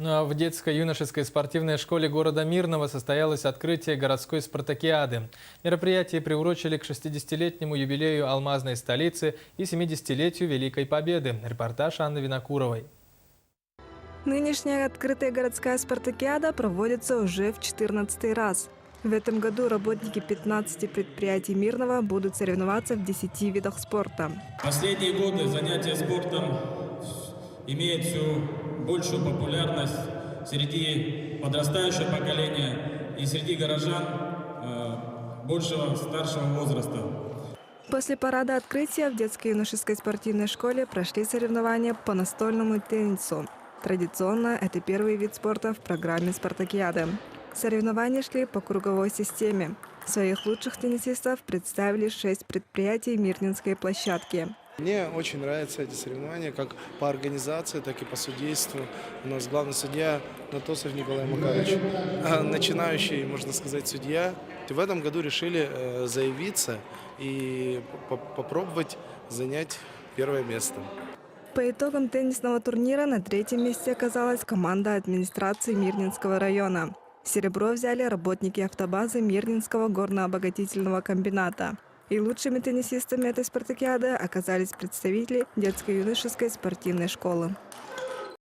Ну а в детско-юношеской спортивной школе города Мирного состоялось открытие городской спартакиады. Мероприятие приурочили к 60-летнему юбилею алмазной столицы и 70-летию Великой Победы. Репортаж Анны Винокуровой. Нынешняя открытая городская спартакиада проводится уже в 14-й раз. В этом году работники 15 предприятий Мирного будут соревноваться в 10 видах спорта. Последние годы занятия спортом имеют все большую популярность среди подрастающего поколения и среди горожан большего старшего возраста. После парада открытия в детско-юношеской спортивной школе прошли соревнования по настольному теннису. Традиционно это первый вид спорта в программе спартакиады. Соревнования шли по круговой системе. Своих лучших теннисистов представили 6 предприятий Мирнинской площадки. Мне очень нравятся эти соревнования как по организации, так и по судейству. У нас главный судья Натосов Николай Макарович, начинающий, можно сказать, судья. В этом году решили заявиться и попробовать занять первое место. По итогам теннисного турнира на 3-м месте оказалась команда администрации Мирнинского района. Серебро взяли работники автобазы Мирнинского горно-обогатительного комбината. И лучшими теннисистами этой спартакиады оказались представители детско-юношеской спортивной школы.